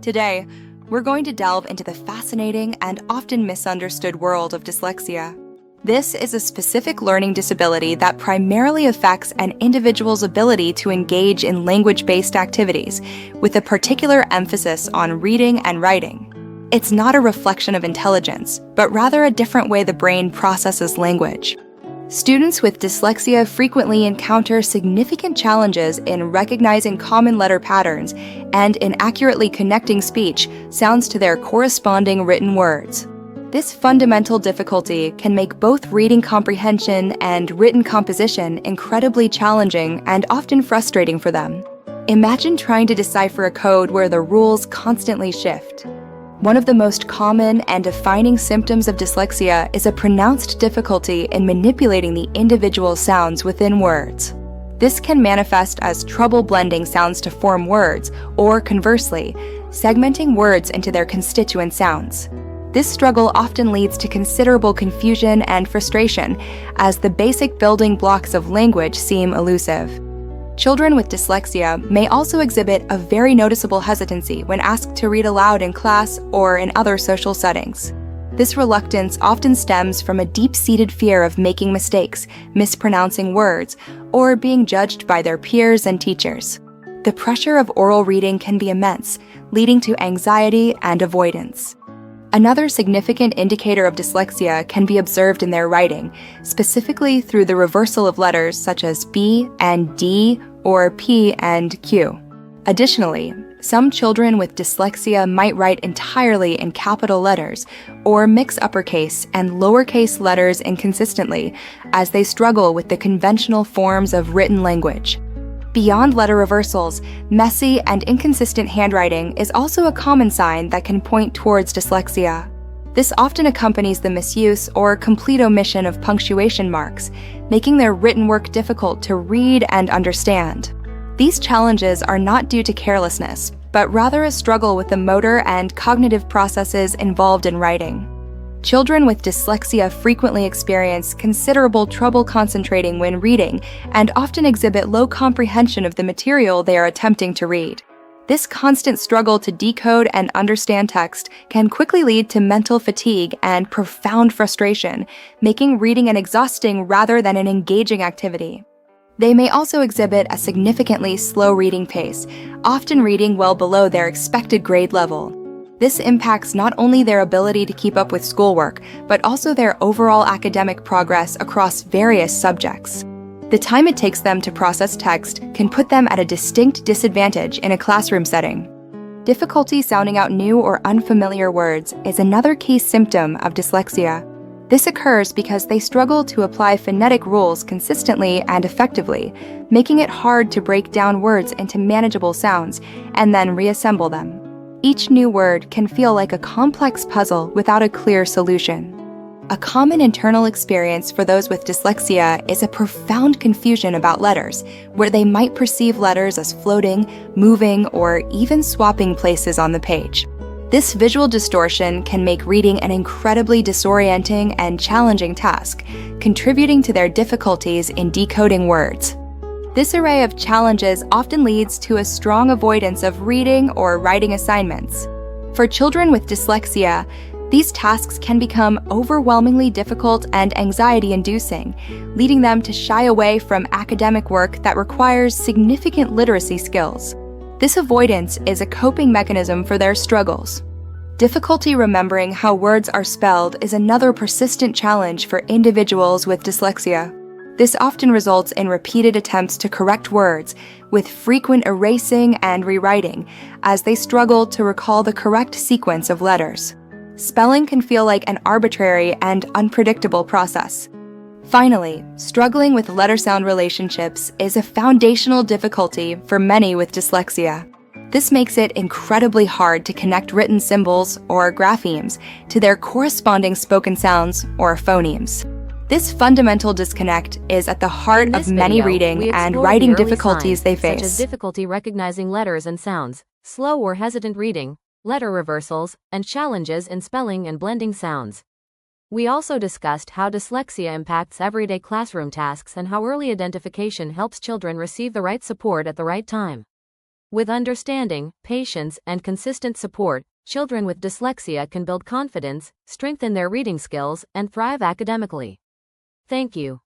Today, we're going to delve into the fascinating and often misunderstood world of dyslexia. This is a specific learning disability that primarily affects an individual's ability to engage in language-based activities, with a particular emphasis on reading and writing. It's not a reflection of intelligence, but rather a different way the brain processes language. Students with dyslexia frequently encounter significant challenges in recognizing common letter patterns and in accurately connecting speech sounds to their corresponding written words. This fundamental difficulty can make both reading comprehension and written composition incredibly challenging and often frustrating for them. Imagine trying to decipher a code where the rules constantly shift. One of the most common and defining symptoms of dyslexia is a pronounced difficulty in manipulating the individual sounds within words. This can manifest as trouble blending sounds to form words, or conversely, segmenting words into their constituent sounds. This struggle often leads to considerable confusion and frustration, as the basic building blocks of language seem elusive. Children with dyslexia may also exhibit a very noticeable hesitancy when asked to read aloud in class or in other social settings. This reluctance often stems from a deep-seated fear of making mistakes, mispronouncing words, or being judged by their peers and teachers. The pressure of oral reading can be immense, leading to anxiety and avoidance. Another significant indicator of dyslexia can be observed in their writing, specifically through the reversal of letters such as B and D or P and Q. Additionally, some children with dyslexia might write entirely in capital letters or mix uppercase and lowercase letters inconsistently as they struggle with the conventional forms of written language. Beyond letter reversals, messy and inconsistent handwriting is also a common sign that can point towards dyslexia. This often accompanies the misuse or complete omission of punctuation marks, making their written work difficult to read and understand. These challenges are not due to carelessness, but rather a struggle with the motor and cognitive processes involved in writing. Children with dyslexia frequently experience considerable trouble concentrating when reading and often exhibit low comprehension of the material they are attempting to read. This constant struggle to decode and understand text can quickly lead to mental fatigue and profound frustration, making reading an exhausting rather than an engaging activity. They may also exhibit a significantly slow reading pace, often reading well below their expected grade level. This impacts not only their ability to keep up with schoolwork, but also their overall academic progress across various subjects. The time it takes them to process text can put them at a distinct disadvantage in a classroom setting. Difficulty sounding out new or unfamiliar words is another key symptom of dyslexia. This occurs because they struggle to apply phonetic rules consistently and effectively, making it hard to break down words into manageable sounds and then reassemble them. Each new word can feel like a complex puzzle without a clear solution. A common internal experience for those with dyslexia is a profound confusion about letters, where they might perceive letters as floating, moving, or even swapping places on the page. This visual distortion can make reading an incredibly disorienting and challenging task, contributing to their difficulties in decoding words. This array of challenges often leads to a strong avoidance of reading or writing assignments. For children with dyslexia, these tasks can become overwhelmingly difficult and anxiety-inducing, leading them to shy away from academic work that requires significant literacy skills. This avoidance is a coping mechanism for their struggles. Difficulty remembering how words are spelled is another persistent challenge for individuals with dyslexia. This often results in repeated attempts to correct words, with frequent erasing and rewriting, as they struggle to recall the correct sequence of letters. Spelling can feel like an arbitrary and unpredictable process. Finally, struggling with letter-sound relationships is a foundational difficulty for many with dyslexia. This makes it incredibly hard to connect written symbols, or graphemes, to their corresponding spoken sounds, or phonemes. This fundamental disconnect is at the heart of many reading and writing difficulties they face. Such as difficulty recognizing letters and sounds, slow or hesitant reading, letter reversals, and challenges in spelling and blending sounds. We also discussed how dyslexia impacts everyday classroom tasks and how early identification helps children receive the right support at the right time. With understanding, patience, and consistent support, children with dyslexia can build confidence, strengthen their reading skills, and thrive academically. Thank you.